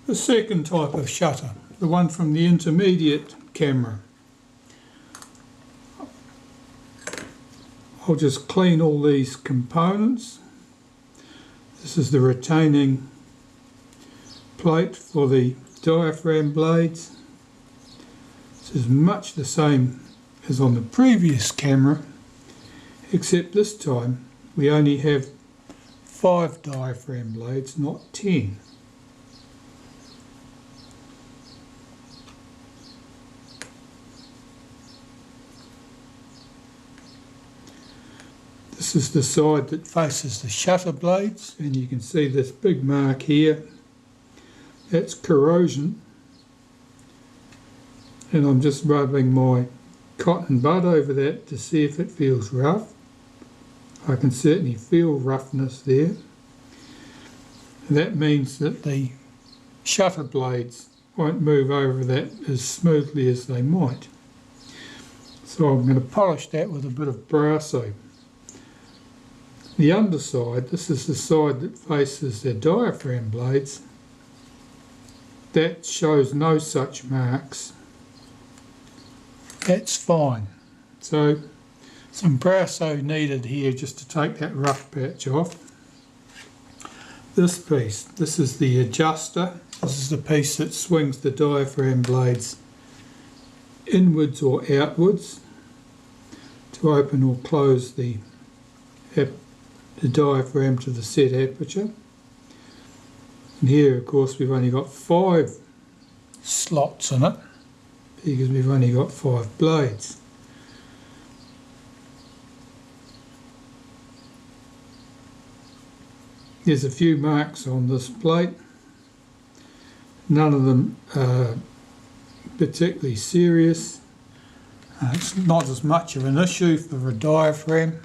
The second type of shutter, the one from the intermediate camera. I'll just clean all these components. This is the retaining plate for the diaphragm blades. This is much the same as on the previous camera, except this time we only have 5 diaphragm blades, not 10. This is the side that faces the shutter blades, and you can see this big mark here. That's corrosion, and I'm just rubbing my cotton bud over that to see if it feels rough. I can certainly feel roughness there. And that means that the shutter blades won't move over that as smoothly as they might. So I'm going to polish that with a bit of Brasso. The underside, this is the side that faces the diaphragm blades, that shows no such marks. That's fine. So some Brasso needed here just to take that rough patch off. This piece, this is the adjuster. This is the piece that swings the diaphragm blades inwards or outwards to open or close the diaphragm to the set aperture. And here, of course, we've only got 5 slots in it because we've only got 5 blades. There's a few marks on this plate. None of them are particularly serious. It's not as much of an issue for a diaphragm.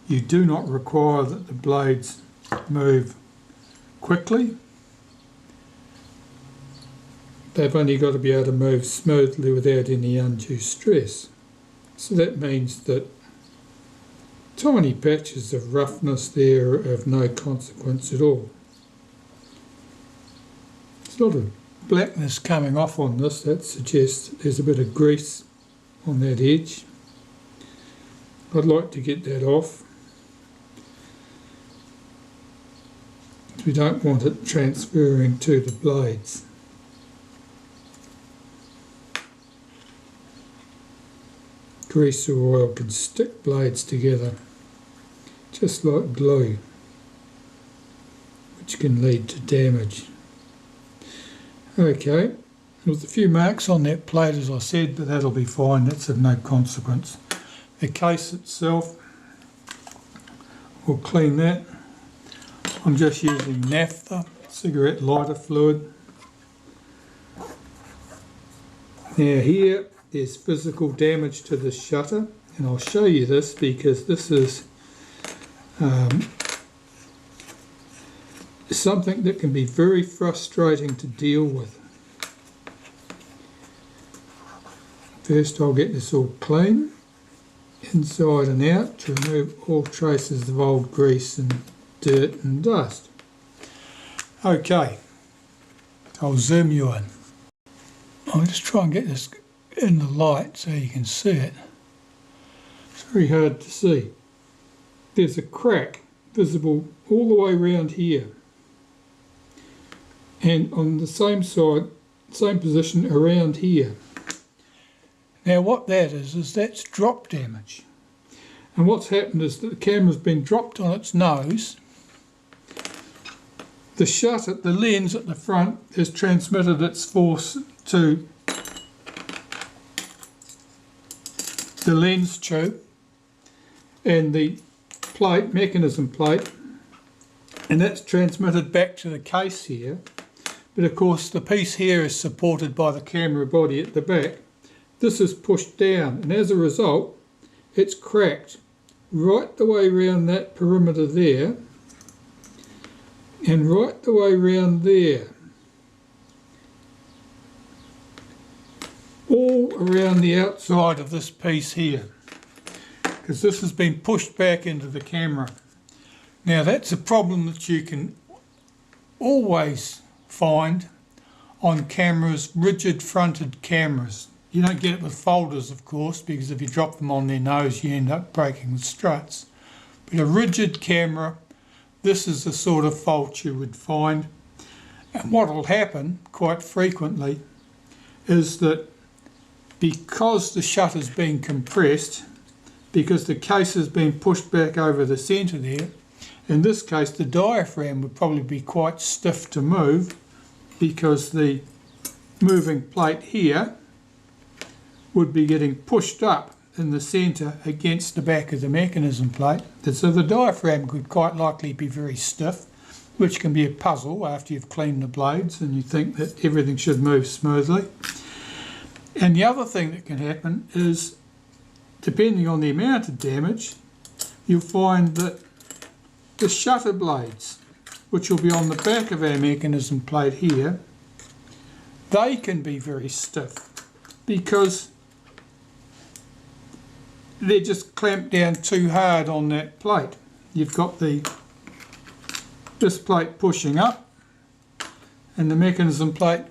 You do not require that the blades move quickly. They've only got to be able to move smoothly without any undue stress. So that means that tiny patches of roughness there are of no consequence at all. There's a lot of blackness coming off on this. That suggests that there's a bit of grease on that edge. I'd like to get that off. We don't want it transferring to the blades. Grease or oil can stick blades together just like glue, which can lead to damage. Okay, there's a few marks on that plate as I said, but that'll be fine, that's of no consequence. The case itself, we'll clean that. I'm just using Naphtha, cigarette lighter fluid. Now here, there's physical damage to the shutter, and I'll show you this because this is something that can be very frustrating to deal with. First I'll get this all clean, inside and out, to remove all traces of old grease and dirt and dust. Okay, I'll zoom you in. I'll just try and get this in the light so you can see it. It's very hard to see. There's a crack visible all the way around here, and on the same side, same position around here. Now what that is that's drop damage, and what's happened is that the camera's been dropped on its nose. The shutter, the lens at the front, has transmitted its force to the lens tube and the plate, mechanism plate, and that's transmitted back to the case here. But of course the piece here is supported by the camera body at the back. This is pushed down, and as a result it's cracked right the way around that perimeter there and right the way around there, all around the outside of this piece here, because this has been pushed back into the camera. Now that's a problem that you can always find on cameras, rigid fronted cameras. You don't get it with folders, of course, because if you drop them on their nose you end up breaking the struts. But a rigid camera, this is the sort of fault you would find. And what will happen quite frequently is that because the shutter's been compressed, because the case has been pushed back over the centre there, in this case the diaphragm would probably be quite stiff to move, because the moving plate here would be getting pushed up in the centre against the back of the mechanism plate. And so the diaphragm could quite likely be very stiff, which can be a puzzle after you've cleaned the blades and you think that everything should move smoothly. And the other thing that can happen is, depending on the amount of damage, you'll find that the shutter blades, which will be on the back of our mechanism plate here, they can be very stiff because they're just clamped down too hard on that plate. You've got this plate pushing up and the mechanism plate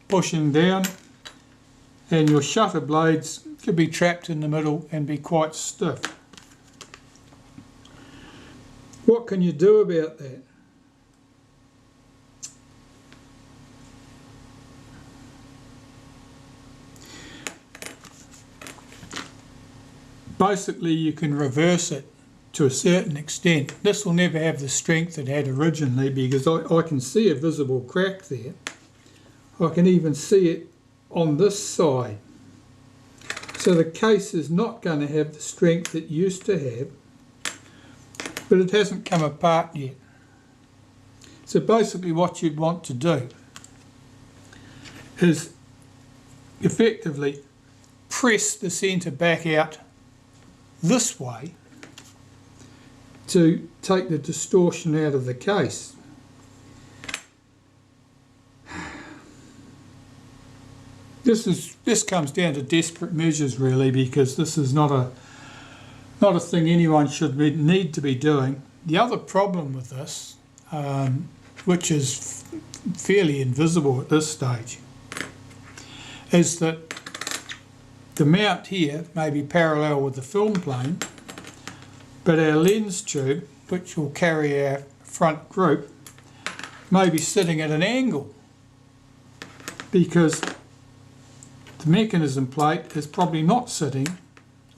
pushing down, and your shutter blades could be trapped in the middle and be quite stiff. What can you do about that? Basically, you can reverse it to a certain extent. This will never have the strength it had originally, because I can see a visible crack there. I can even see it on this side. So the case is not going to have the strength it used to have, but it hasn't come apart yet. So basically what you'd want to do is effectively press the centre back out this way to take the distortion out of the case. This comes down to desperate measures really, because this is not a thing anyone should need to be doing. The other problem with this, which is fairly invisible at this stage, is that the mount here may be parallel with the film plane, but our lens tube, which will carry our front group, may be sitting at an angle, because the mechanism plate is probably not sitting,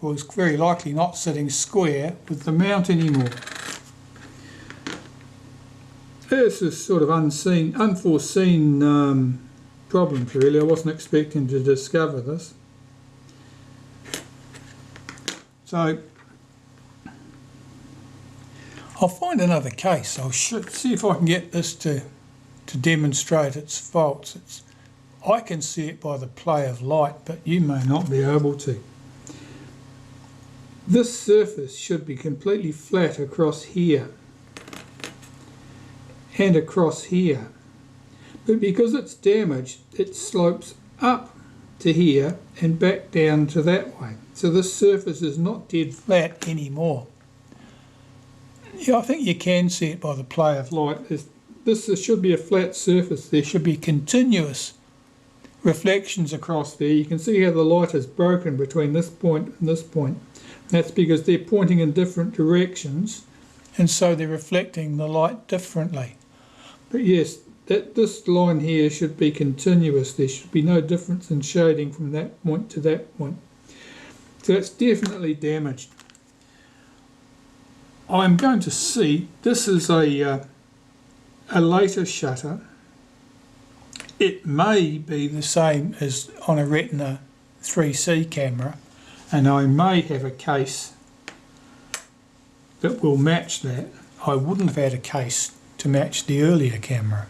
or is very likely not sitting square with the mount anymore. This is sort of unforeseen problems really. I wasn't expecting to discover this. So I'll find another case. I'll see if I can get this to demonstrate its faults. I can see it by the play of light, but you may not be able to. This surface should be completely flat across here and across here, but because it's damaged, it slopes up to here and back down to that way. So this surface is not dead flat anymore. Yeah, I think you can see it by the play of light. This should be a flat surface. There should be continuous reflections across there. You can see how the light is broken between this point and this point. That's because they're pointing in different directions, and so they're reflecting the light differently. But yes, this line here should be continuous. There should be no difference in shading from that point to that point. So it's definitely damaged. I'm going to see, this is a later shutter. It may be the same as on a Retina 3C camera, and I may have a case that will match that. I wouldn't have had a case to match the earlier camera.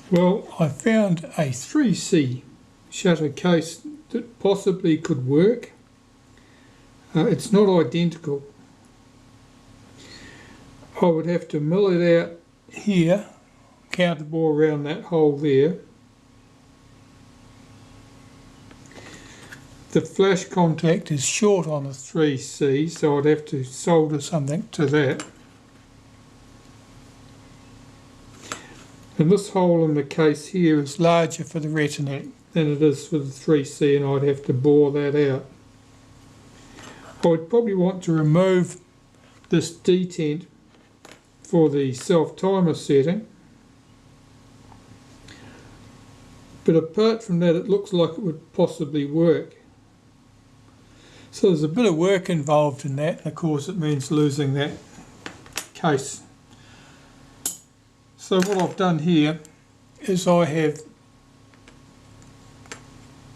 Well, I found a 3C shutter case that possibly could work. It's not identical. I would have to mill it out here, counterbore around that hole there. The flash contact is short on a 3C, so I'd have to solder something to that. And this hole in the case here is larger for the Retinette than it is for the 3C, and I'd have to bore that out. I would probably want to remove this detent for the self-timer setting, but apart from that it looks like it would possibly work. So there's a bit of work involved in that, and of course it means losing that case. So what I've done here is I have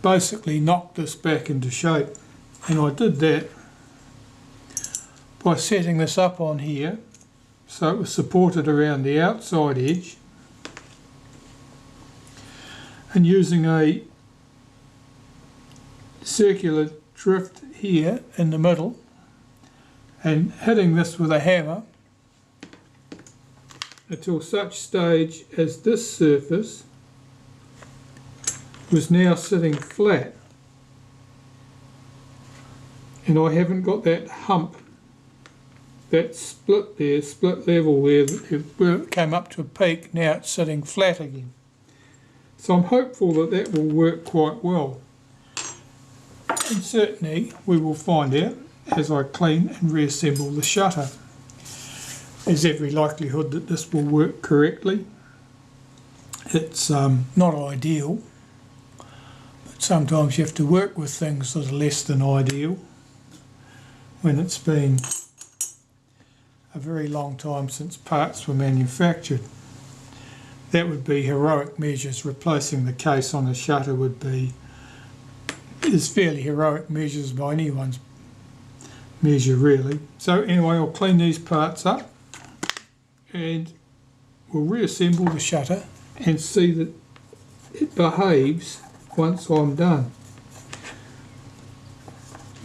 basically knocked this back into shape, and I did that by setting this up on here so it was supported around the outside edge, and using a circular drift here in the middle and hitting this with a hammer until such stage as this surface was now sitting flat, and I haven't got that hump, that split there, split level there, where it came up to a peak. Now it's sitting flat again. So I'm hopeful that that will work quite well, and certainly we will find out as I clean and reassemble the shutter. There's every likelihood that this will work correctly. It's not ideal, but sometimes you have to work with things that are less than ideal when it's been a very long time since parts were manufactured. That would be heroic measures. Replacing the case on a shutter is fairly heroic measures by anyone's measure, really. So anyway, I'll clean these parts up and we'll reassemble the shutter and see that it behaves once I'm done.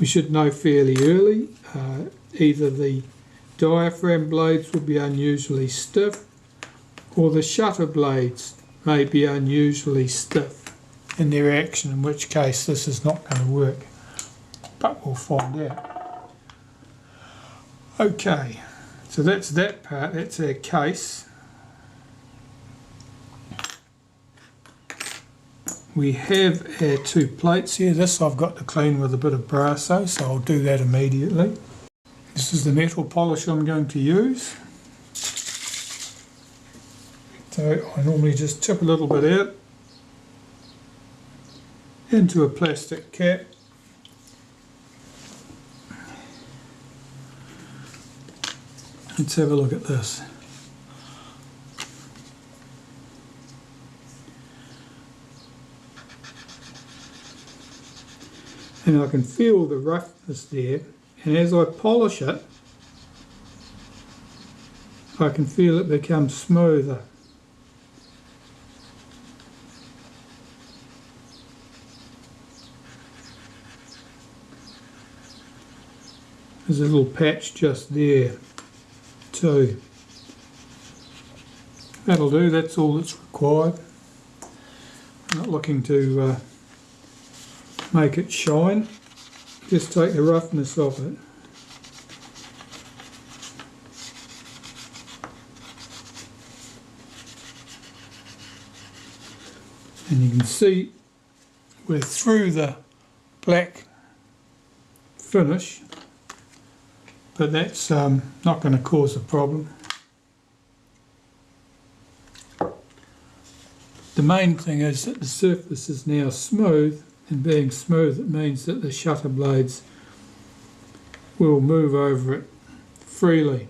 We should know fairly early either the diaphragm blades will be unusually stiff, or the shutter blades may be unusually stiff in their action, in which case this is not going to work, but we'll find out. Okay, so that's that part, that's our case. We have our two plates here. This I've got to clean with a bit of Brasso, so I'll do that immediately. This is the metal polish I'm going to use. So I normally just tip a little bit out into a plastic cap. Let's have a look at this. And I can feel the roughness there, and as I polish it I can feel it become smoother. There's a little patch just there too. That'll do, that's all that's required. I'm not looking to make it shine, just take the roughness off it. And you can see we're through the black finish, but that's not going to cause a problem. The main thing is that the surface is now smooth, and being smooth it means that the shutter blades will move over it freely.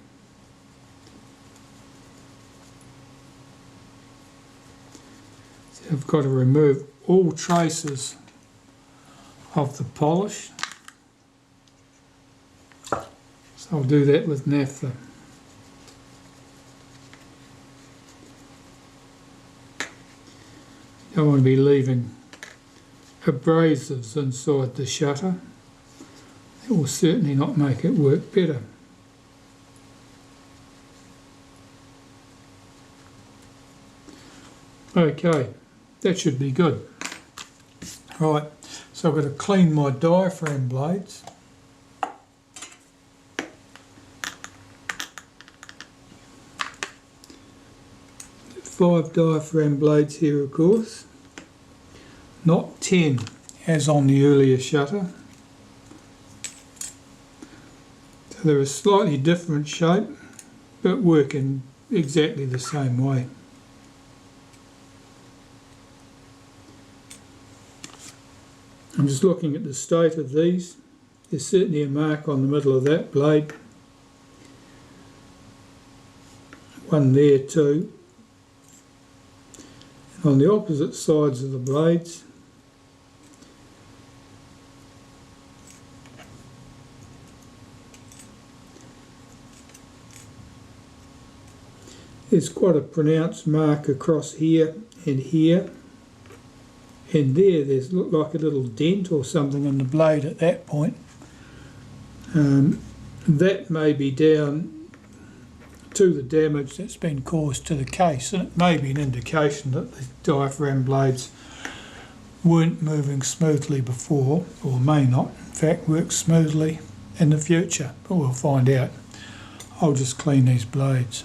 So I've got to remove all traces of the polish. So I'll do that with Naphtha. Don't want to be leaving abrasives inside the shutter. It will certainly not make it work better. Okay, that should be good. Right, so I've got to clean my diaphragm blades. 5 diaphragm blades here, of course, not 10 as on the earlier shutter. So they're a slightly different shape but work in exactly the same way. I'm just looking at the state of these. There's certainly a mark on the middle of that blade. One there too. And on the opposite sides of the blades, there's quite a pronounced mark across here and here. And there's looked like a little dent or something in the blade at that point. That may be down to the damage that's been caused to the case, and it may be an indication that the diaphragm blades weren't moving smoothly before, or may not in fact work smoothly in the future, but we'll find out. I'll just clean these blades.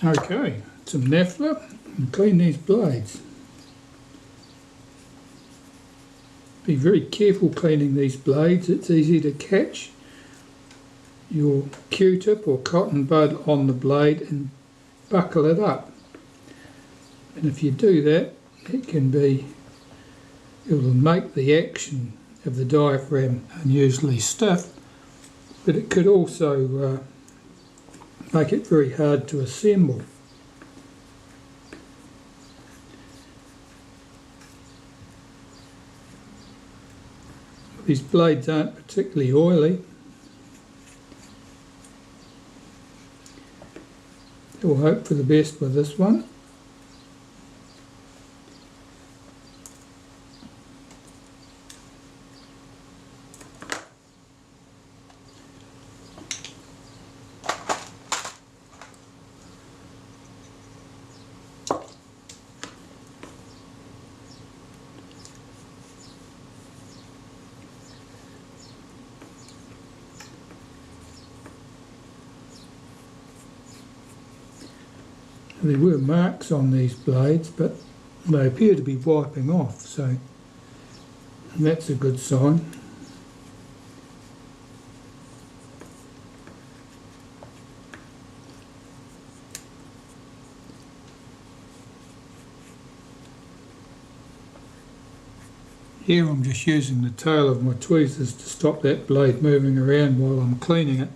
Okay, some Naphtha and clean these blades. Be very careful cleaning these blades. It's easy to catch your Q-tip or cotton bud on the blade and buckle it up. And if you do that, it'll make the action of the diaphragm unusually stiff, but it could also make it very hard to assemble. These blades aren't particularly oily. We'll hope for the best with this one. There were marks on these blades, but they appear to be wiping off, so that's a good sign. Here I'm just using the tail of my tweezers to stop that blade moving around while I'm cleaning it.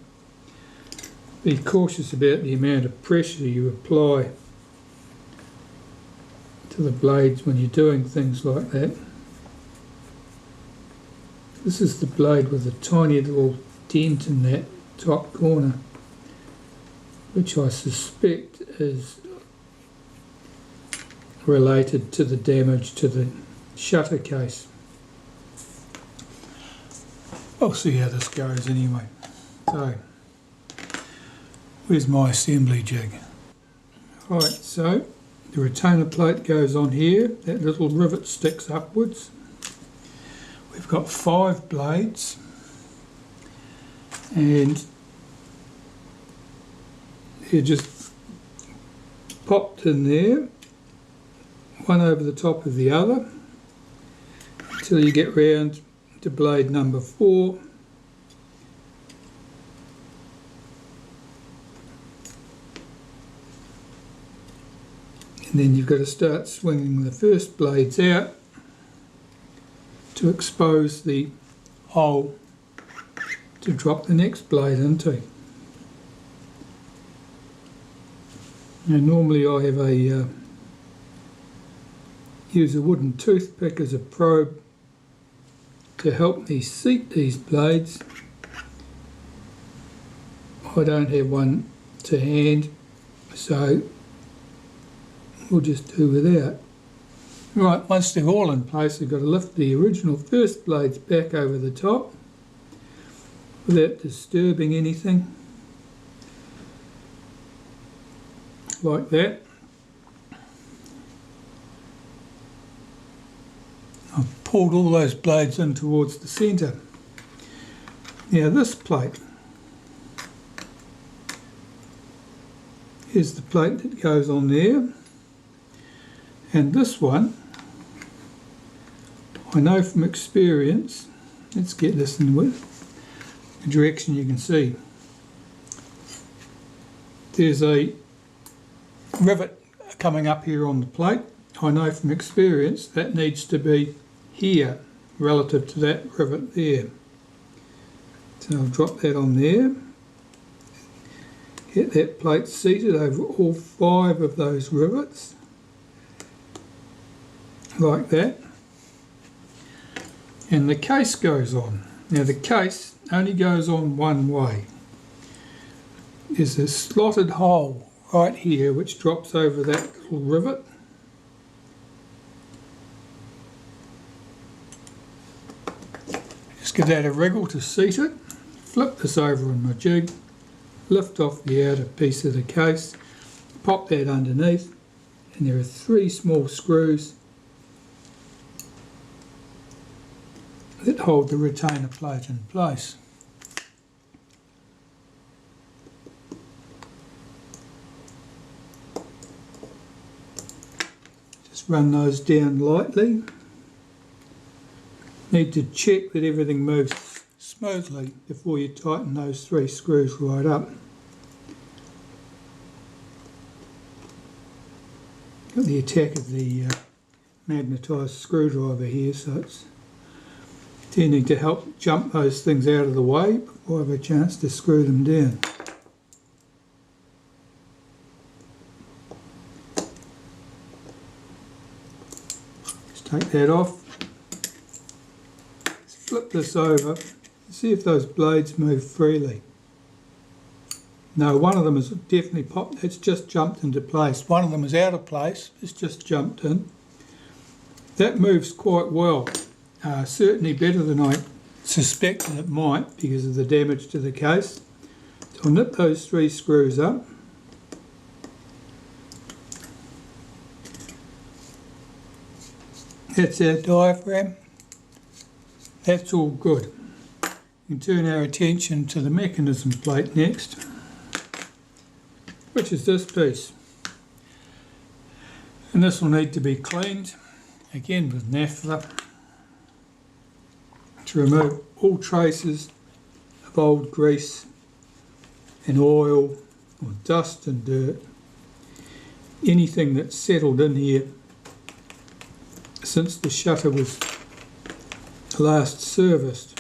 Be cautious about the amount of pressure you apply to the blades when you're doing things like that. This is the blade with a tiny little dent in that top corner, which I suspect is related to the damage to the shutter case. I'll see how this goes anyway. So, where's my assembly jig? Right, so the retainer plate goes on here. That little rivet sticks upwards. We've got 5 blades, and they're just popped in there, one over the top of the other, until you get round to blade number 4. And then you've got to start swinging the first blades out to expose the hole to drop the next blade into. Now normally I have use a wooden toothpick as a probe to help me seat these blades. I don't have one to hand, so we'll just do without. Right, once they're all in place, I've got to lift the original first blades back over the top without disturbing anything, like that. I've pulled all those blades in towards the centre. Now this plate, here's the plate that goes on there. And this one, I know from experience, let's get this in the direction you can see. There's a rivet coming up here on the plate. I know from experience that needs to be here relative to that rivet there. So I'll drop that on there. Get that plate seated over all 5 of those rivets, like that. And the case goes on. Now the case only goes on one way. There's a slotted hole right here which drops over that little rivet. Just give that a wriggle to seat it. Flip this over on my jig, lift off the outer piece of the case, pop that underneath, and there are 3 small screws that hold the retainer plate in place. Just run those down lightly. Need to check that everything moves smoothly before you tighten those 3 screws right up. Got the attack of the magnetised screwdriver here, so it's tending to help jump those things out of the way before I have a chance to screw them down. Just take that off. Let's flip this over. See if those blades move freely. No, one of them is definitely popped. It's just jumped into place. One of them is out of place. It's just jumped in. That moves quite well. Certainly better than I suspected it might because of the damage to the case. So I'll nip those 3 screws up. That's our diaphragm. That's all good. We can turn our attention to the mechanism plate next, which is this piece. And this will need to be cleaned, again with naphtha, to remove all traces of old grease and oil or dust and dirt. Anything that's settled in here since the shutter was last serviced,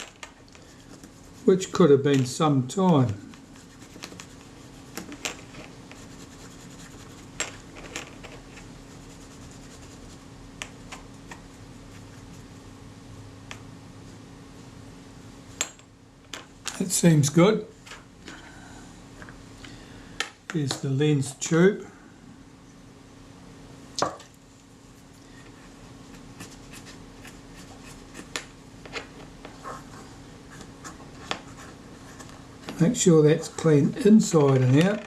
which could have been some time. It seems good. Here's the lens tube. Make sure that's clean inside and out.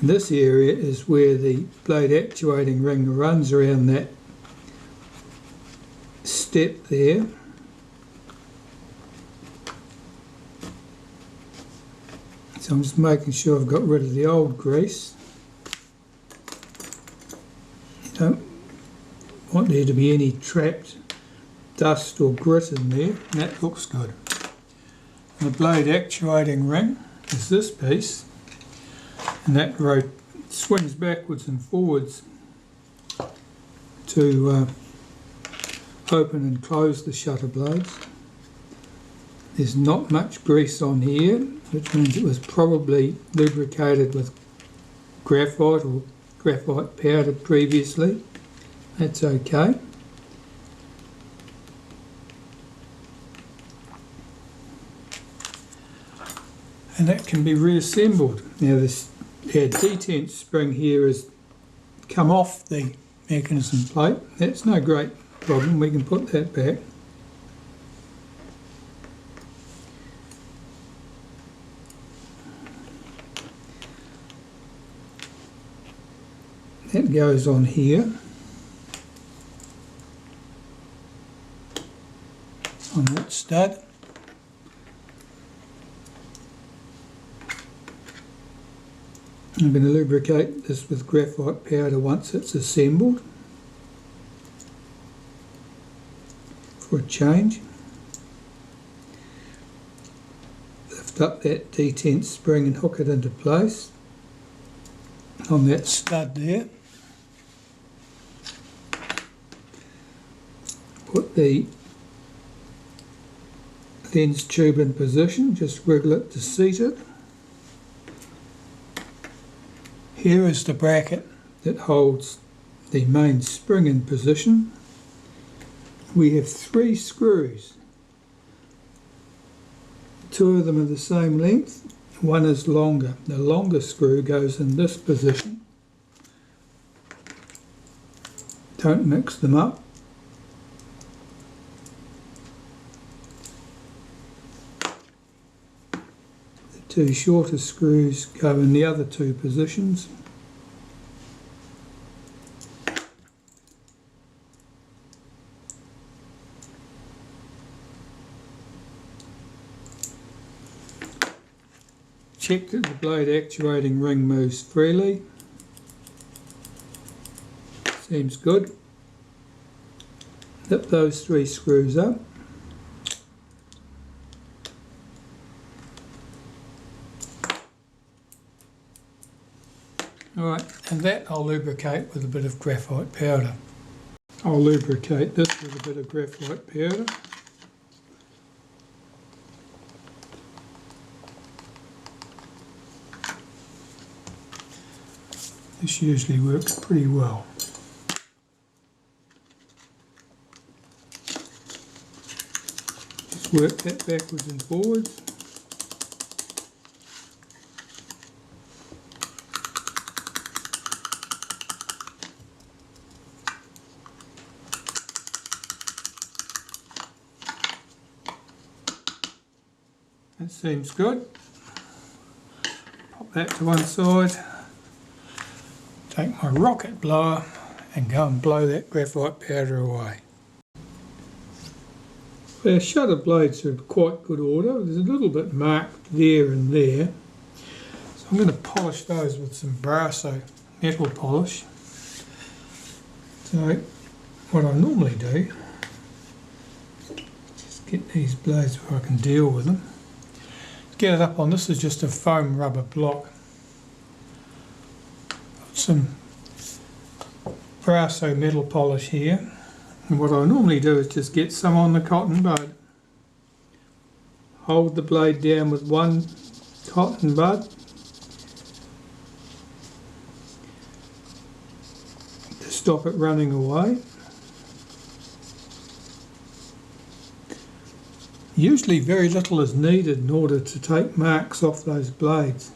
And this area is where the blade actuating ring runs around that step there. So I'm just making sure I've got rid of the old grease. You don't want there to be any trapped dust or grit in there. That looks good. And the blade actuating ring is this piece, and that swings backwards and forwards to open and close the shutter blades. There's not much grease on here, which means it was probably lubricated with graphite or graphite powder previously. That's okay. And that can be reassembled. Now this detent spring here has come off the mechanism plate. That's no great problem, we can put that back. That goes on here, on that stud. I'm going to lubricate this with graphite powder once it's assembled for a change. Lift up that detent spring and hook it into place on that stud there. Put the lens tube in position, just wiggle it to seat it. Here is the bracket that holds the main spring in position. We have 3 screws. 2 of them are the same length, one is longer. The longer screw goes in this position. Don't mix them up. The 2 shorter screws go in the other 2 positions. Check that the blade actuating ring moves freely. Seems good. Lift those 3 screws up. Alright, and that I'll lubricate with a bit of graphite powder. I'll lubricate this with a bit of graphite powder. This usually works pretty well. Just work that backwards and forwards. That seems good. Pop that to one side. Take my rocket blower and go and blow that graphite powder away. Our shutter blades are in quite good order. There's a little bit marked there and there. So I'm going to polish those with some Brasso metal polish. So what I normally do, just get these blades where I can deal with them. Get it up on, this is just a foam rubber block. Some Brasso metal polish here, and what I normally do is just get some on the cotton bud, hold the blade down with one cotton bud to stop it running away. Usually very little is needed in order to take marks off those blades.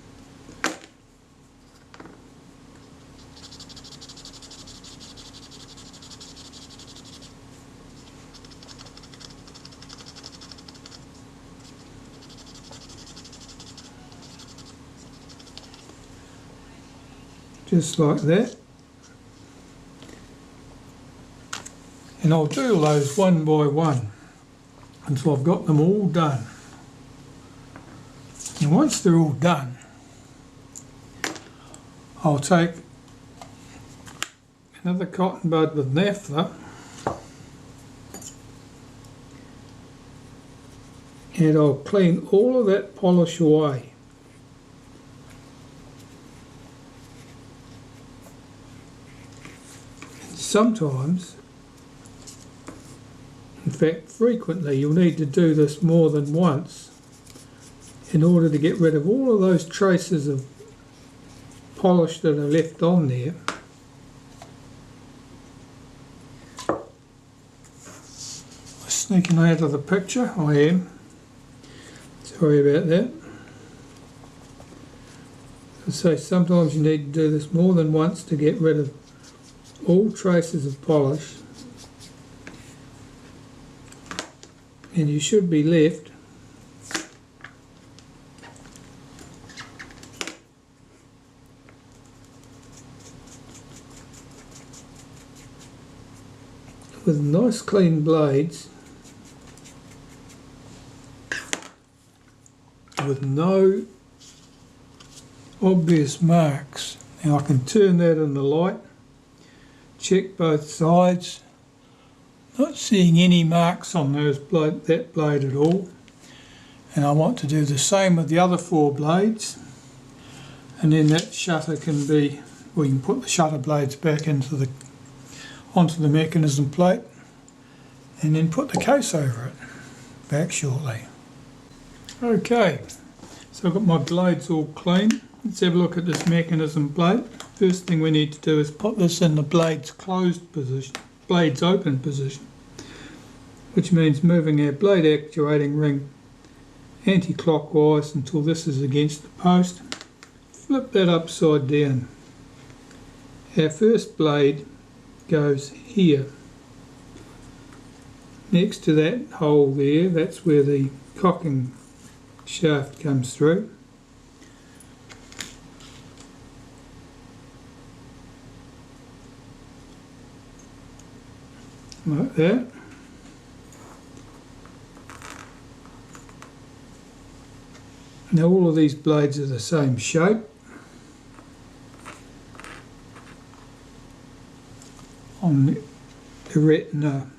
Just like that. And I'll do those one by one until I've got them all done. And once they're all done, I'll take another cotton bud with naphtha and I'll clean all of that polish away. Sometimes, in fact frequently, you'll need to do this more than once in order to get rid of all of those traces of polish that are left on there. Sneaking out of the picture, I am. Sorry about that. So sometimes you need to do this more than once to get rid of all traces of polish, and you should be left with nice clean blades with no obvious marks. Now I can turn that in the light, check both sides, not seeing any marks on that blade at all. And I want to do the same with the other 4 blades, and then that shutter can be, we can put the shutter blades back onto the mechanism plate and then put the case over it. Back shortly. Okay, so I've got my blades all clean. Let's have a look at this mechanism plate. First thing we need to do is put this in the blades closed position, blades open position, which means moving our blade actuating ring anti-clockwise until this is against the post. Flip that upside down. Our first blade goes here. Next to that hole there, that's where the cocking shaft comes through. Like that. Now all of these blades are the same shape. On the Retina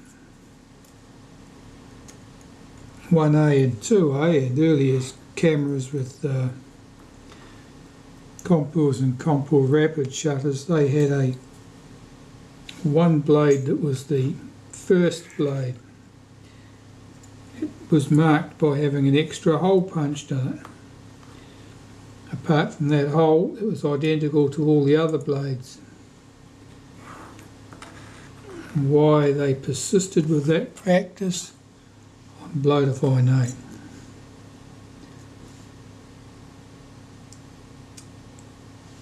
1A and 2A and earlier cameras with Compurs and Compur rapid shutters, they had one blade that was the first blade. It was marked by having an extra hole punched in it. Apart from that hole, it was identical to all the other blades. Why they persisted with that practice, I'm blowed if I know.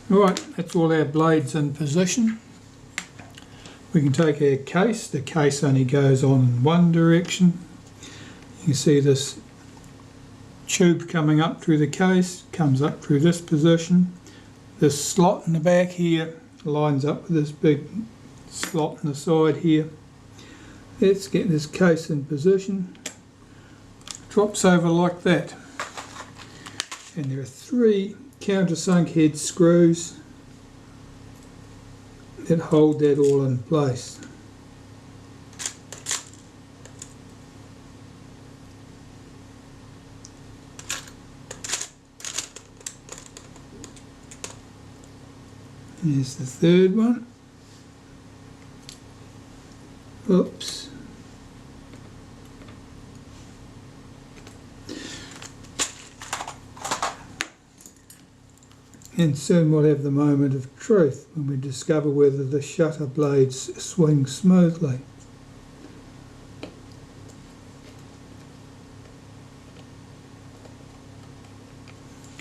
Right, that's all our blades in position. We can take our case. The case only goes on in one direction. You can see this tube coming up through the case, comes up through this position. This slot in the back here lines up with this big slot in the side here. Let's get this case in position. Drops over like that. And there are 3 countersunk head screws that hold that all in place. Here's the third one. Oops. And soon we'll have the moment of truth when we discover whether the shutter blades swing smoothly.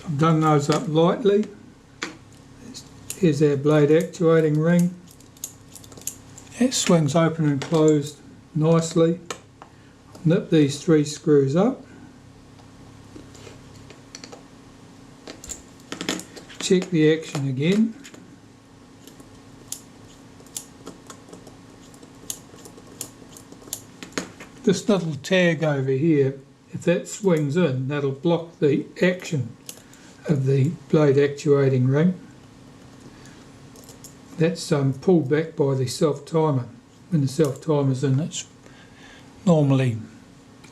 I've done those up lightly. Here's our blade actuating ring. It swings open and closed nicely. Nip these 3 screws up. Check the action again. This little tag over here, if that swings in, that'll block the action of the blade actuating ring. That's pulled back by the self-timer. When the self-timer's in its normally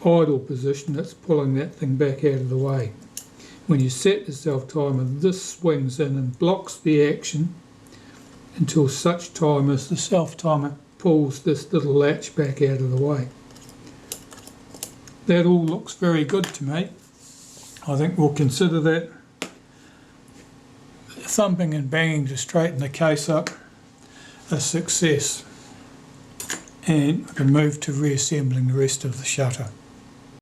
idle position, it's pulling that thing back out of the way. When you set the self-timer, this swings in and blocks the action until such time as the self-timer pulls this little latch back out of the way. That all looks very good to me. I think we'll consider that thumping and banging to straighten the case up a success, and I can move to reassembling the rest of the shutter.